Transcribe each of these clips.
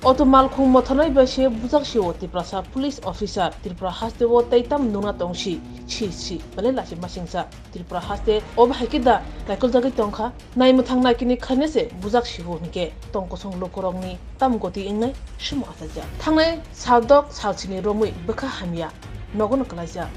Auto malkhung mothanai ba she bujak shi oti prasa police officer Tripura haste wo taitam nuna tongshi chi bale la shi masingsa Tripura haste ob haikida laikol jagi tongkha nai muthang nai kini khane se bujak shi ho nike tongko song lokorongni tam goti ingnai shimo asaja thangnai saldok salchini romui bukha hamia nogon klaisa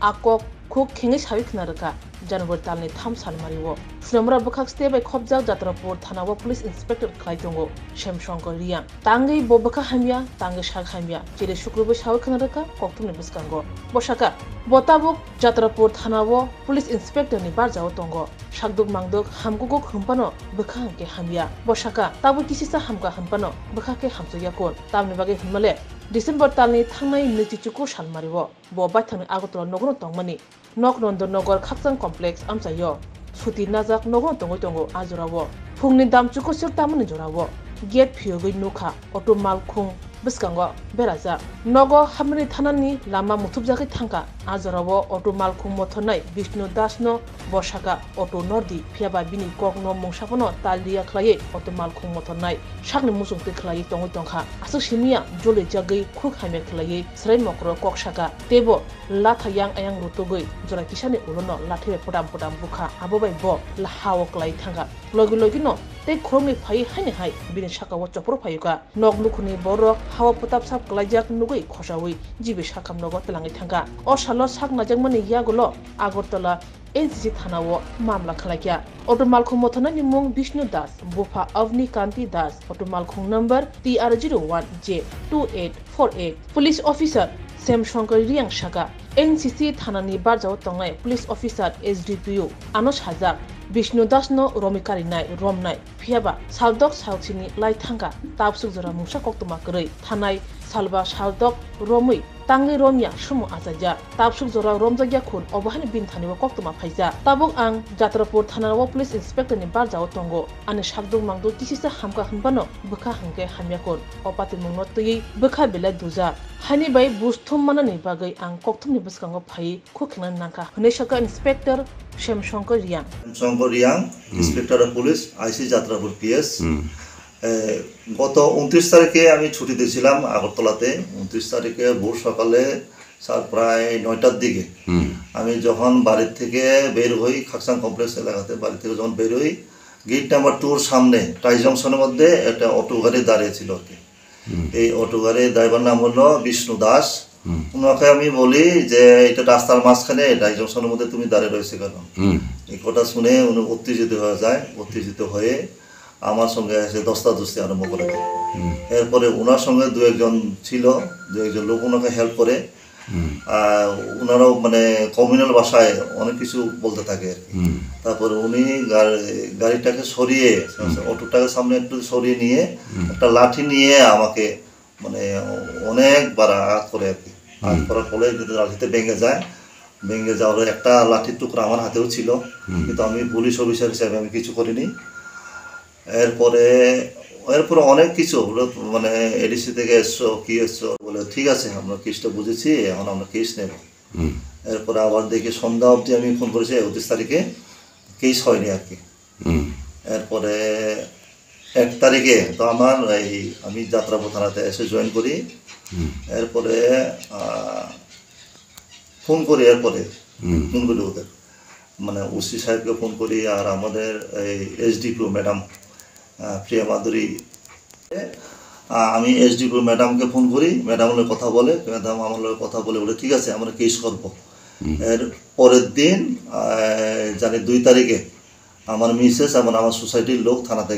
akok khuk khingi sawi knaraka January talni tham salmariwo Snamra bukhak ste by khobjak Jatrapur thanawo police inspector khaitongo Shemshonko Riang tangai bobaka hamia tangai shak hamia chire shukrubo sawi knaraka koktumni biskango boshaka botabuk Jatrapur thanawo police inspector ni barjao tongo shakduk mangduk hamgugo khumpano bukha ke hamia boshaka tabu kisisa hamka hampano bukha ke hamso yakon tamni bage himale December talni thangnai nichichuko salmariwo bo baithang agotro nogono tongmani nok nondo nogor khakjang complex amsayo suti najak nogon tongo ajurawo phungni damchuko sir tamani jorawo gate phiyogoi nukha auto malkhung biskango beraja nogo hamni thanani lama muthubjagi thangka ajurawo auto malkhung mothonai Bishnu Dasno boshaka auto nordi phiaba bini kokno mungsapono taldia khlai auto malkhung mothonai sakni musungte khlai tongkha asu simia jole jagai khuk hame khlai srai mokro koksaka tebo latha yang ayang rutugoi jora kisani ulono lathire podam bukha abobai bo la hawo klai thanga logi no te khromi phai hani hai bini saka wo chopro phayuka noglukhuni borok hawa potap sap klajak nugoi khosawi jibe sakam nogo telangai thanga o salo sak najangmani yagulo Agartala NCC thanawo mamla khalakya auto malkhung mothana ni mung Bishnu Das Bufa Avni Kanti Das auto malkhung number TR01J2848 police officer Sam Shankar Riang Shaka NCC thanani barjao tongai police officer SDPO Anos Hazak Bishnu Dasno romikari nai romnai phiaba saldok salchini lai thanga tapsuk jora musa koktuma krei thanai salba saldok romui tangi romya sumu asaja tapsuk jora romjagya khun obahani bin thaniwa koktuma phaija tabuk ang Jatrapur thanawo police inspector ni barjao tongo ani sakduk mangduk kisisa hamka hanbano bukha hangke hamyakon opati mungno tui bukha bela duja hani bai busthum manani bagai ang koktumni biskango phai khokhna nangka huneshaka inspector Shemshonko Riang inspector of police IC Jatrapur PS গত 29 তারিখে আমি ছুটিতে ছিলাম আগরতলাতে 29 তারিখে ভোর সকালে প্রায় 9টার দিকে আমি যখন বাড়ি থেকে বের হই খাকসাং কমপ্লেক্স এলাকাতে বাড়ি থেকে যখন বের হই গেট নাম্বার 2 এর সামনে টাই জংশনের মধ্যে একটা অটো গাড়ি দাঁড়িয়ে ছিল এই অটো গাড়ির ড্রাইভার নাম হলো বিষ্ণু দাস উনাকে আমি বলি যে এটা রাস্তার মাঝখানে টাই জংশনের মধ্যে তুমি দাঁড়িয়ে রয়েছে কেন এই কথা শুনে উনি উত্তেজিত হয়ে আমার সঙ্গে এসে দস্তাদস্তি আরম্ভ করে এরপরে ওনার সঙ্গে দু একজন লোক ওনাকে হেল্প করে ওনারাও মানে কমিউনাল ভাষায় অনেক কিছু বলতে থাকে তারপরে উনি গাড়িটাকে সরিয়ে অটোটাকে সামনে একটু সরিয়ে নিয়ে একটা লাঠি নিয়ে আমাকে মানে অনেকবার আঘাত করে আঘাত করার ফলে লাঠিতে ভেঙে যাওয়ার একটা লাঠির টুকরা আমার হাতেও ছিল কিন্তু আমি পুলিশ অফিসার হিসেবে আমি কিছু করিনি এরপরে অনেক কিছু মানে এডিসি থেকে এসছো বলে ঠিক আছে আমরা কেসটা বুঝেছি এখন আমরা কেস নেব এরপরে আবার দেখি সন্ধ্যা অবধি আমি ফোন করেছি 31 তারিখে কেস হয়নি আর কি এরপরে 1 তারিখে তো আমি যাত্রাপুর থানাতে এসে জয়েন করি এরপরে ফোন করি ওদের মানে ওসি সাহেবকে ফোন করি আর আমাদের এই এসডিপিও ম্যাডাম প্রিয়া মাধুরী আমি এসডিপিও ম্যাডামকে ফোন করি ম্যাডাম কথা বলে বলে ঠিক আছে আমরা কেস করব এর পরের দিন জানি 2 তারিখে আমার মিসেস আমার সোসাইটির লোক থানাতে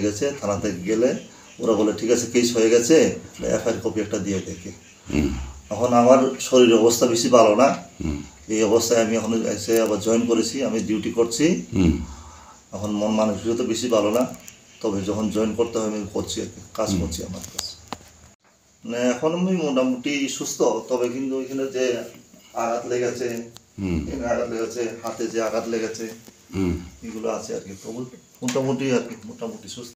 গেলে ওরা বলে ঠিক আছে কেস হয়ে গেছে এফআইআর কপি একটা দিয়ে দেখে এখন আমার শরীরের অবস্থা বেশি ভালো না এই অবস্থায় আমি এখন এসে আবার জয়েন করেছি আমি ডিউটি করছি এখন মন মানসিকতা বেশি ভালো না তবে যখন জয়েন করতে হয় আমি কাজ করছি আমার কাছে মানে এখন আমি মোটামুটি সুস্থ তবে কিন্তু ওইখানে যে আঘাত লেগেছে হাতে যে আঘাত লেগেছে এগুলো আছে আর কি মোটামুটি সুস্থ